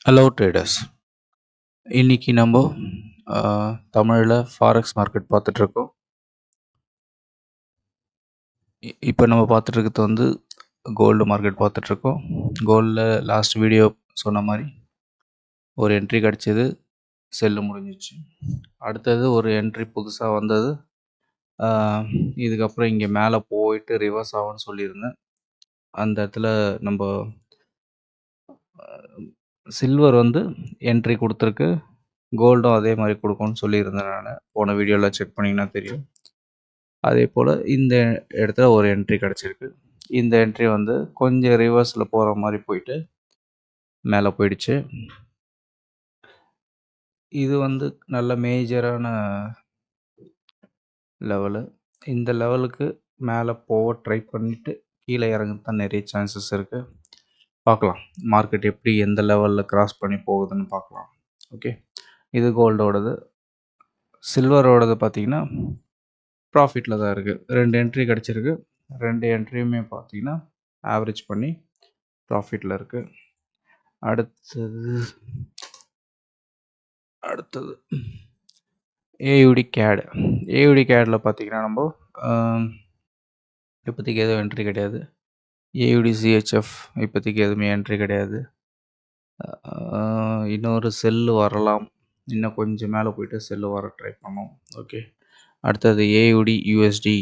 Hello traders. இன்னைக்கு நம்ம தமிழில் ஃபாரெக்ஸ் மார்க்கெட் பார்த்துட்ருக்கோம். இப்போ நம்ம பார்த்துட்ருக்கிறது வந்து கோல்டு மார்க்கெட் பார்த்துட்ருக்கோம். கோல்டில் லாஸ்ட் வீடியோ சொன்ன மாதிரி ஒரு என்ட்ரி கிடச்சிது, செல்லு முடிஞ்சிச்சு. அடுத்தது ஒரு என்ட்ரி புதுசாக வந்தது. இதுக்கப்புறம் இங்கே மேலே போயிட்டு ரிவர்ஸ் ஆகும்னு சொல்லியிருந்தேன். அந்த இடத்துல நம்ம சில்வர் வந்து என்ட்ரி கொடுத்துருக்கு, கோல்டும் அதே மாதிரி கொடுக்கும்னு சொல்லியிருந்தேன். நான் போன வீடியோவில் செக் பண்ணிங்கன்னா தெரியும். அதே போல் இந்த இடத்துல ஒரு என்ட்ரி கிடச்சிருக்கு. இந்த என்ட்ரி வந்து கொஞ்சம் ரிவர்ஸில் போகிற மாதிரி போயிட்டு மேலே போயிடுச்சு. இது வந்து நல்ல மேஜரான லெவலு. இந்த லெவலுக்கு மேலே போக ட்ரை பண்ணிவிட்டு கீழே இறங்க தான் நிறைய சான்சஸ் இருக்குது. பார்க்கலாம் மார்க்கெட் எப்படி எந்த லெவலில் கிராஸ் பண்ணி போகுதுன்னு பார்க்கலாம். ஓகே, இது கோல்டோடது. சில்வரோடது பார்த்திங்கன்னா ப்ராஃபிட்டில் தான் இருக்குது. 2 என்ட்ரி கிடச்சிருக்கு. 2 என்ட்ரியுமே பார்த்திங்கன்னா ஆவரேஜ் பண்ணி ப்ராஃபிட்டில் இருக்குது. அடுத்தது ஏயுடி கேட். ஏயுடி கேடில் பார்த்திங்கன்னா நம்ம இப்போதைக்கு எதுவும் என்ட்ரி கிடையாது. ஏயுடி சிஹெச்எஃப் இப்போதைக்கு எதுவுமே என்ட்ரி கிடையாது. இன்னொரு செல்லு வரலாம், இன்னும் கொஞ்சம் மேலே போயிட்டு செல்லு வர ட்ரை பண்ணோம். ஓகே, அடுத்தது ஏயுடி யூஎஸ்டி.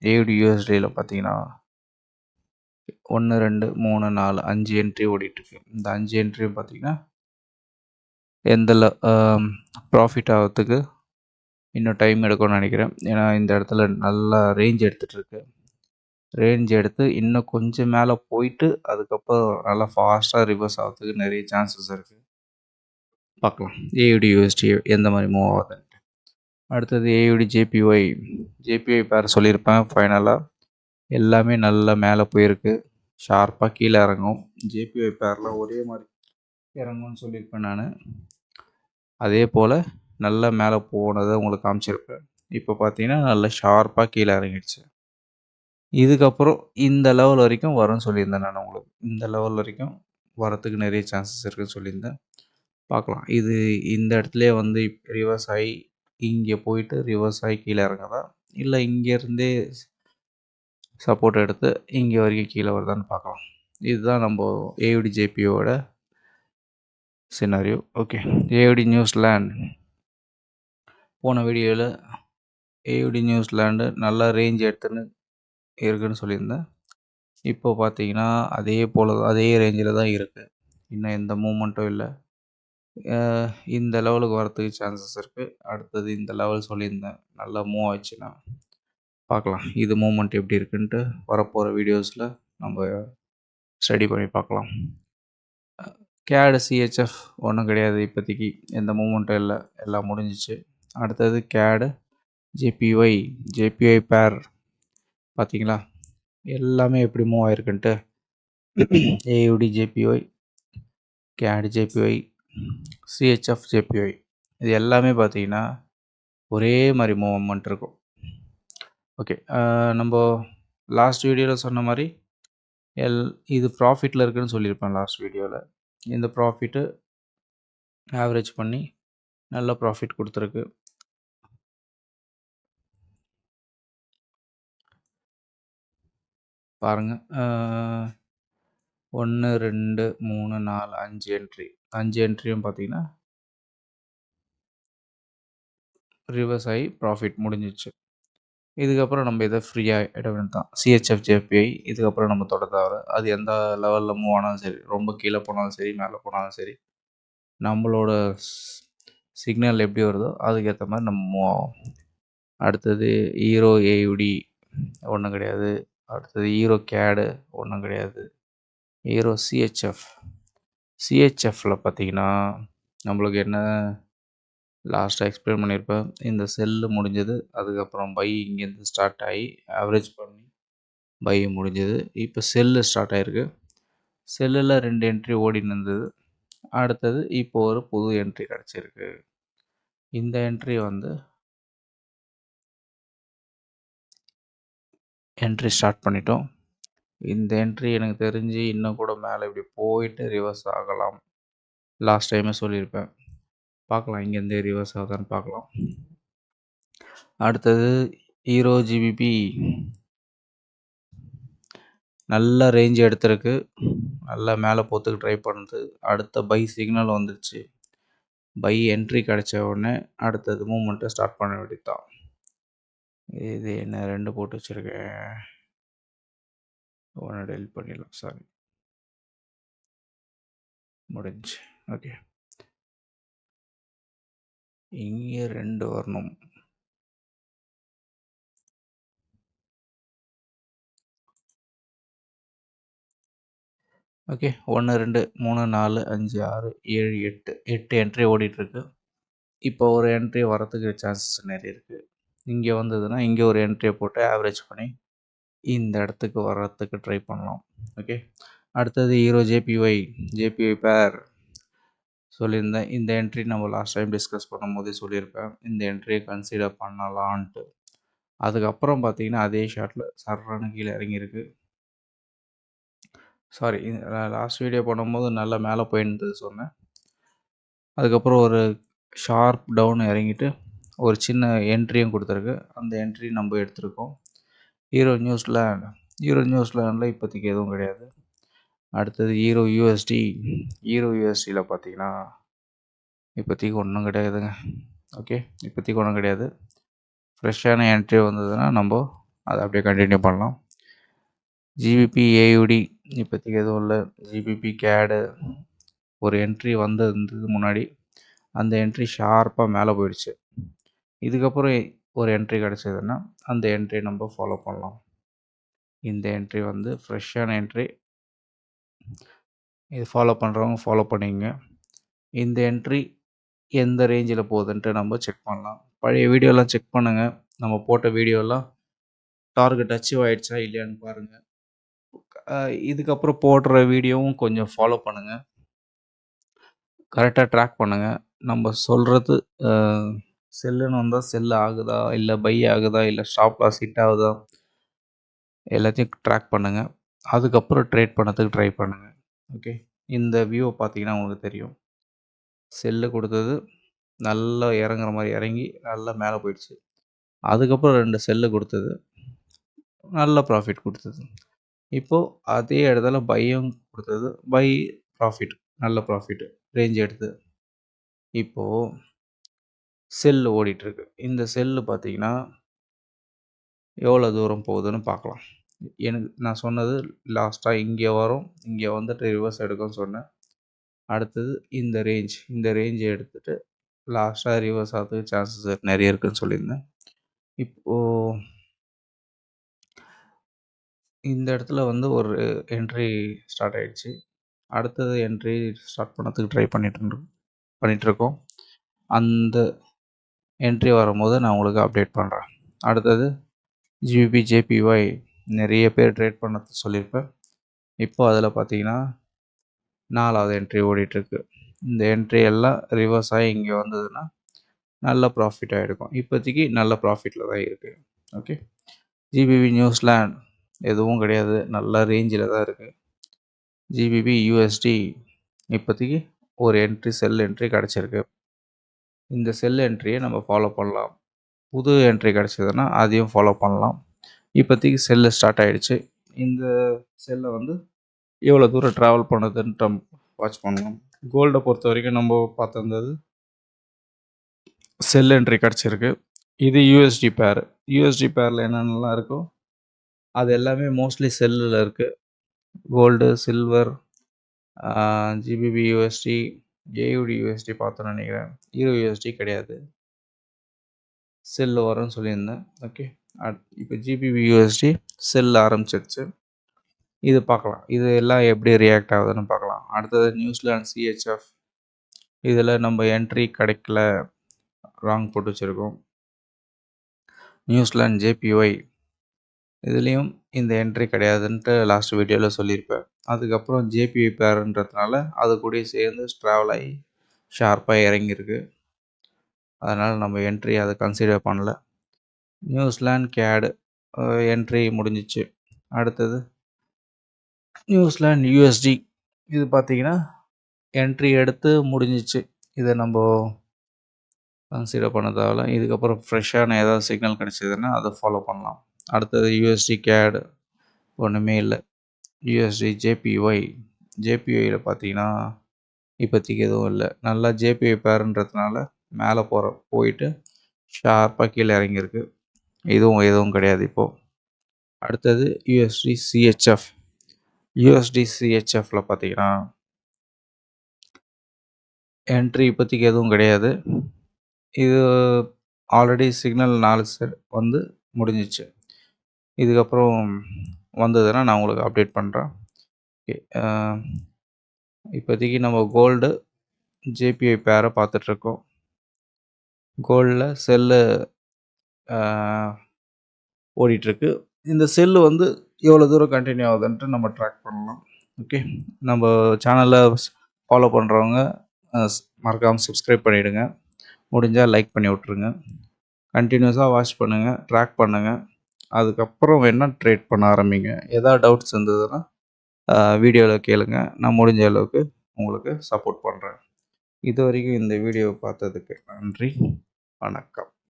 ஏயுடி யூஎஸ்டியில் பார்த்தீங்கன்னா 1 2 3 4 5 என்ட்ரி ஓடிட்டுருக்கு. இந்த 5 என்ட்ரியும் பார்த்தீங்கன்னா எந்த ப்ராஃபிட் ஆகிறதுக்கு இன்னும் டைம் எடுக்கும்னு நினைக்கிறேன். ஏன்னா இந்த இடத்துல நல்லா ரேஞ்ச் எடுத்துகிட்ருக்கு. ரேஞ்ச் எடுத்து இன்னும் கொஞ்சம் மேலே போயிட்டு அதுக்கப்புறம் நல்லா ஃபாஸ்ட்டாக ரிவர்ஸ் ஆகிறதுக்கு நிறைய சான்சஸ் இருக்குது. பார்க்கலாம் ஏயுடி யூஎஸ்டி எந்த மாதிரி மூவ் ஆகுதுன்ட்டு. அடுத்தது ஏயுடி ஜேபிஒய். ஜேபிஒய் பேர் சொல்லியிருப்பேன். ஃபைனலாக எல்லாமே நல்லா மேலே போயிருக்கு, ஷார்ப்பாக கீழே இறங்கும். ஜேபிஒய் பேரில் ஒரே மாதிரி இறங்கும்னு சொல்லியிருப்பேன் நான். அதே போல் நல்லா மேலே போனதை உங்களுக்கு காமிச்சிருப்பேன். இப்போ பார்த்தீங்கன்னா நல்லா ஷார்ப்பாக கீழே இறங்கிடுச்சு. இதுக்கப்புறம் இந்த லெவல் வரைக்கும் வரும்னு சொல்லியிருந்தேன் நான் உங்களுக்கு. இந்த லெவல் வரைக்கும் வரத்துக்கு நிறைய சான்சஸ் இருக்குதுன்னு சொல்லியிருந்தேன். பார்க்கலாம் இது இந்த இடத்துலையே வந்து ரிவர்ஸ் ஆகி இங்கே போயிட்டு ரிவர்ஸ் ஆகி கீழே இறங்குதா, இல்லை இங்கேருந்தே சப்போர்ட் எடுத்து இங்கே வரைக்கும் கீழே வருதான்னு பார்க்கலாம். இதுதான் நம்ம ஏயுடி ஜேபியோட சினாரியோ. Okay, AUD New Zealand. போன வீடியோவில் ஏயுடி நியூசிலாண்டு நல்லா ரேஞ்ச் எடுத்துன்னு இருக்குதுன்னு சொல்லியிருந்தேன். இப்போ பார்த்தீங்கன்னா அதே போல் அதே ரேஞ்சில் தான் இருக்குது. இன்னும் எந்த மூமெண்ட்டும் இல்லை. இந்த லெவலுக்கு வரத்துக்கு சான்சஸ் இருக்குது. அடுத்தது இந்த லெவல் சொல்லியிருந்தேன், நல்லா மூவ் ஆச்சுன்னா பார்க்கலாம் இது மூமெண்ட் எப்படி இருக்குன்ட்டு வரப்போகிற வீடியோஸில் நம்ம ஸ்டடி பண்ணி பார்க்கலாம். கேடு சிஹெச்எஃப் ஒன்றும் கிடையாது, இப்போதைக்கு எந்த மூமெண்ட்டும் இல்லை, எல்லாம் முடிஞ்சிச்சு. அடுத்தது கேடு ஜேபிஒய். ஜேபிஒய் பேர் பார்த்தீங்களா எல்லாமே எப்படி மூவ் ஆகிருக்குன்ட்டு. ஏயுடி ஜேபிஒய், கேடு ஜேபிஒய், சிஹெச்எஃப் ஜேபிஒய், இது எல்லாமே பார்த்தீங்கன்னா ஒரே மாதிரி மூவ்மெண்ட் இருக்கும். ஓகே, நம்ம லாஸ்ட் வீடியோவில் சொன்ன மாதிரி இது ப்ராஃபிட்டில் இருக்குதுன்னு சொல்லியிருப்பேன் லாஸ்ட் வீடியோவில். இந்த ப்ராஃபிட்டு ஆவரேஜ் பண்ணி நல்ல ப்ராஃபிட் கொடுத்துருக்கு. பாருங்கள், 1 2 3 4 5 என்ட்ரி. 5 என்ட்ரியும் பார்த்தீங்கன்னா ரிவர்ஸ் ஆகி ப்ராஃபிட் முடிஞ்சிச்சு. இதுக்கப்புறம் நம்ம இதை ஃப்ரீயாக இட வேண்டியது தான். சிஹெச்எஃப் ஜேபிஐ இதுக்கப்புறம் நம்ம தொட தேவை. அது எந்த லெவலில் மூவ் ஆனாலும் சரி, ரொம்ப கீழே போனாலும் சரி, மேலே போனாலும் சரி, நம்மளோட சிக்னல் எப்படி வருதோ அதுக்கேற்ற மாதிரி நம்ம மூவ் ஆகும். அடுத்தது ஹீரோ ஏயுடி ஒன்றும் கிடையாது. அடுத்தது ஹீரோ கேடு ஒன்றும் கிடையாது. Hero CHF. சிஹெச்எஃப்பில் பார்த்தீங்கன்னா நம்மளுக்கு என்ன லாஸ்ட்டாக எக்ஸ்பிளைன் பண்ணியிருப்பேன். இந்த செல்லு முடிஞ்சது, அதுக்கப்புறம் பை இங்கேருந்து ஸ்டார்ட் ஆகி ஆவரேஜ் பண்ணி பை முடிஞ்சது. இப்போ செல்லு ஸ்டார்ட் ஆகிருக்கு. செல்லில் 2 என்ட்ரி ஓடின்னு இருந்தது. அடுத்தது இப்போ ஒரு புது என்ட்ரி கிடச்சிருக்கு. இந்த என்ட்ரி வந்து என்ட்ரி ஸ்டார்ட் பண்ணிட்டோம். இந்த என்ட்ரி எனக்கு தெரிஞ்சு இன்னும் கூட மேலே இப்படி போயிட்டு ரிவர்ஸ் ஆகலாம். லாஸ்ட் டைமே சொல்லியிருப்பேன். பார்க்கலாம் இங்கேருந்து ரிவர்ஸ் ஆகுதான்னு பார்க்கலாம். அடுத்தது ஹீரோ ஜிபிபி நல்ல ரேஞ்ச் எடுத்திருக்கு. நல்லா மேலே போகிறதுக்கு ட்ரை பண்ணுது. அடுத்த பை சிக்னல் வந்துருச்சு. பை என்ட்ரி கிடைச்ச உடனே அடுத்தது மூமெண்ட்டை ஸ்டார்ட் பண்ண வேண்டியது தான். இது என்ன 2 போட்டு வச்சுருக்கேன். 1 டெலிட் பண்ணிடலாம். சாரி, முடிஞ்சு. ஓகே, இங்கே 2 வரணும். ஓகே, 1 2 3 4 5 6 7 8 என்ட்ரி ஓடிட்டுருக்கு. இப்போ ஒரு என்ட்ரி வரத்துக்கு சான்சஸ் நிறைய இருக்குது. இங்கே வந்ததுன்னா இங்கே ஒரு என்ட்ரியை போட்டு ஆவரேஜ் பண்ணி இந்த இடத்துக்கு வர்றதுக்கு ட்ரை பண்ணலாம். ஓகே, அடுத்தது ஹீரோ ஜேபிஒய் பேர் சொல்லியிருந்தேன். இந்த என்ட்ரி நம்ம லாஸ்ட் டைம் டிஸ்கஸ் பண்ணும்போதே சொல்லியிருப்பேன், இந்த என்ட்ரியை கன்சிடர் பண்ணலான்ட்டு. அதுக்கப்புறம் பார்த்தீங்கன்னா அதே ஷாட்டில் சர்றான கீழே இறங்கியிருக்கு. சாரி, லாஸ்ட் வீடியோ பண்ணும்போது நல்லா மேலே போயிருந்தது சொன்னேன். அதுக்கப்புறம் ஒரு ஷார்ப் டவுன் இறங்கிட்டு ஒரு சின்ன என்ட்ரியும் கொடுத்துருக்கு. அந்த என்ட்ரி நம்ம எடுத்திருக்கோம். ஹீரோ நியூஸ்லேண்டில் இப்போதைக்கு எதுவும் கிடையாது. அடுத்தது ஹீரோ யூஎஸ்டியில் பார்த்தீங்கன்னா இப்போதைக்கு ஒன்றும் கிடையாதுங்க. ஓகே, இப்போதைக்கு ஒன்றும் கிடையாது. ஃப்ரெஷ்ஷான என்ட்ரி வந்ததுன்னா நம்ம அதை அப்படியே கண்டினியூ பண்ணலாம். ஜிபிபி ஏயுடி இப்போதைக்கு எதுவும் இல்லை. ஜிபிபி கேடு ஒரு என்ட்ரி வந்தது முன்னாடி. அந்த என்ட்ரி ஷார்ப்பாக மேலே போயிடுச்சு. இதுக்கப்புறம் ஒரு என்ட்ரி கிடச்சதுன்னா அந்த என்ட்ரி நம்ம ஃபாலோ பண்ணலாம். இந்த என்ட்ரி வந்து ஃப்ரெஷ்ஷான என்ட்ரி. இது ஃபாலோ பண்ணுறவங்க ஃபாலோ பண்ணிங்க. இந்த என்ட்ரி எந்த ரேஞ்சில் போகுதுன்ட்டு நம்ம செக் பண்ணலாம். பழைய வீடியோலாம் செக் பண்ணுங்கள். நம்ம போட்ட வீடியோலாம் டார்கெட் அச்சீவ் ஆகிடுச்சா இல்லையான்னு பாருங்கள். இதுக்கப்புறம் போடுற வீடியோவும் கொஞ்சம் ஃபாலோ பண்ணுங்கள். கரெக்டாக ட்ராக் பண்ணுங்கள். நம்ம சொல்கிறது செல்லுன்னு வந்தால் செல் ஆகுதா, இல்லை பை ஆகுதா, இல்லை ஸ்டாப் லாஸ் ஹிட் ஆகுதா, எல்லாத்தையும் ட்ராக் பண்ணுங்கள். அதுக்கப்புறம் ட்ரேட் பண்ணதுக்கு ட்ரை பண்ணுங்கள். ஓகே, இந்த வியூவை பார்த்தீங்கன்னா உங்களுக்கு தெரியும். செல்லு கொடுத்தது நல்லா இறங்குற மாதிரி இறங்கி நல்லா மேலே போயிடுச்சு. அதுக்கப்புறம் 2 செல்லு கொடுத்தது, நல்ல ப்ராஃபிட் கொடுத்தது. இப்போது அதே இடத்துல பையும் கொடுத்தது, பை ப்ராஃபிட், நல்ல ப்ராஃபிட் ரேஞ்ச் எடுத்து. இப்போது செல்லு ஓடிட்டுருக்கு. இந்த செல்லு பார்த்தீங்கன்னா எவ்வளோ தூரம் போகுதுன்னு பார்க்கலாம். நான் சொன்னது லாஸ்ட்டாக இங்கே வரும், இங்கே வந்துட்டு ரிவர்ஸ் எடுக்கும்னு சொன்னேன். அடுத்தது இந்த ரேஞ்சை எடுத்துகிட்டு லாஸ்ட்டாக ரிவர்ஸ் ஆகிறதுக்கு சான்சஸ் நிறைய இருக்குதுன்னு சொல்லியிருந்தேன். இப்போது இந்த இடத்துல வந்து ஒரு என்ட்ரி ஸ்டார்ட் ஆகிடுச்சு. அடுத்தது என்ட்ரி ஸ்டார்ட் பண்ணதுக்கு ட்ரை பண்ணிகிட்ருக்கோம். அந்த என்ட்ரி வரும்போது நான் உங்களுக்கு அப்டேட் பண்ணுறேன். அடுத்தது ஜேபிஒய் நிறைய பேர் ட்ரேட் பண்ண சொல்லியிருப்பேன். இப்போ அதில் பார்த்தீங்கன்னா 4வது என்ட்ரி ஓடிட்டுருக்கு. இந்த என்ட்ரி எல்லாம் ரிவர்ஸ் ஆகி இங்கே வந்ததுன்னா நல்ல ப்ராஃபிட் ஆகிருக்கும். இப்போதைக்கு நல்ல ப்ராஃபிட்டில் தான் இருக்குது. ஓகே, ஜிபிபி நியூஸ்லேண்ட் எதுவும் கிடையாது, நல்ல ரேஞ்சில் தான் இருக்குது. ஜிபிபி யூஎஸ்டி இப்போதைக்கு ஒரு செல் என்ட்ரி கிடச்சிருக்கு. இந்த செல் என்ட்ரியை நம்ம ஃபாலோ பண்ணலாம். புது என்ட்ரி கிடச்சதுன்னா அதையும் ஃபாலோ பண்ணலாம். இப்போதைக்கு செல்லு ஸ்டார்ட் ஆகிடுச்சு. இந்த செல்லை வந்து எவ்வளோ தூரம் ட்ராவல் பண்ணுதுன்ட்டு வாட்ச் பண்ணலாம். கோல்டை பொறுத்த வரைக்கும் நம்ம பார்த்துருந்தது செல் என்ட்ரி கிடச்சிருக்கு. இது யூஎஸ்டி பேரில் என்னென்னலாம் இருக்கோ அது எல்லாமே மோஸ்ட்லி செல்லில் இருக்குது. Gold, silver, GBP USD, AUD USD பார்த்தோன்னு நினைக்கிறேன். ஹீரோ யூஎஸ்டி கிடையாது, செல்லு வரும்னு சொல்லியிருந்தேன். ஓகே, இப்போ ஜிபிபி யூஎஸ்டி செல் ஆரம்பிச்சிருச்சு. இது பார்க்கலாம், இது எல்லாம் எப்படி ரியாக்ட் ஆகுதுன்னு பார்க்கலாம். அடுத்தது நியூஸ்லேண்ட் சிஹெச்எஃப், இதில் நம்ம என்ட்ரி கிடைக்கல, ராங் போட்டு வச்சுருக்கோம். நியூஸ்லேண்ட் ஜேபிஒய் இதுலேயும் இந்த என்ட்ரி கிடையாதுன்ட்டு லாஸ்ட் வீடியோவில் சொல்லியிருப்பேன். அதுக்கப்புறம் ஜேபிஒய் பேருன்றதுனால அது கூட சேர்ந்து ட்ராவல் ஆகி ஷார்ப்பாக இறங்கியிருக்கு. அதனால் நம்ம என்ட்ரி அதை கன்சிடர் பண்ணல. நியூஸ்லேண்ட் கேடு என்ட்ரி முடிஞ்சிச்சு. அடுத்தது நியூஸ்லேண்ட் யூஎஸ்டி, இது பார்த்தீங்கன்னா என்ட்ரி எடுத்து முடிஞ்சிச்சு. இத நம்ப கன்சிடர் பண்ண தேவையில்ல. இதுக்கப்புறம் ஃப்ரெஷ்ஷான ஏதாவது சிக்னல் கிடைச்சதுன்னா அதை ஃபாலோ பண்ணலாம். அடுத்தது யூஎஸ்டி கேட் ஒன்றுமே இல்லை. யூஎஸ்டி ஜேபிஒய் ஜேபிஒயில் பார்த்தீங்கன்னா இப்போதைக்கு எதுவும் இல்லை. நல்லா ஜேபிஒய் பேருன்றதுனால மேலே போயிட்டு ஷார்ப்பாக கீழே இறங்கியிருக்கு. இதுவும் எதுவும் கிடையாது இப்போது. அடுத்தது யூஎஸ்டி சிஹெச்எஃப். யூஎஸ்டி சிஹெச்எஃப்ல பார்த்தீங்கன்னா என்ட்ரி இப்போதைக்கு எதுவும் கிடையாது. இது ஆல்ரெடி சிக்னல் 4 வந்து முடிஞ்சிச்சு. இதுக்கப்புறம் வந்ததுன்னா நான் உங்களுக்கு அப்டேட் பண்ணுறேன். ஓகே. இப்போதைக்கு நம்ம கோல்டு ஜேபிஐ பேரை பார்த்துட்ருக்கோம். கோல்டில் செல்லு ஓடிட்டுருக்கு. இந்த செல்லு வந்து எவ்வளோ தூரம் கண்டினியூ ஆகுதுன்ட்டு நம்ம ட்ராக் பண்ணலாம். ஓகே. நம்ம சேனலை ஃபாலோ பண்ணுறவங்க மறக்காமல் சப்ஸ்கிரைப் பண்ணிவிடுங்க. முடிஞ்சால் லைக் பண்ணி விட்ருங்க. கண்டினியூஸாக வாட்ச் பண்ணுங்கள், ட்ராக் பண்ணுங்கள். அதுக்கப்புறம் வேணால் ட்ரேட் பண்ண ஆரம்பிங்க. எதாவது டவுட்ஸ் இருந்ததுன்னா வீடியோவில் கேளுங்க. நான் முடிஞ்ச அளவுக்கு உங்களுக்கு சப்போர்ட் பண்ணுறேன். இது வரைக்கும் இந்த வீடியோவை பார்த்ததுக்கு நன்றி. வணக்கம்.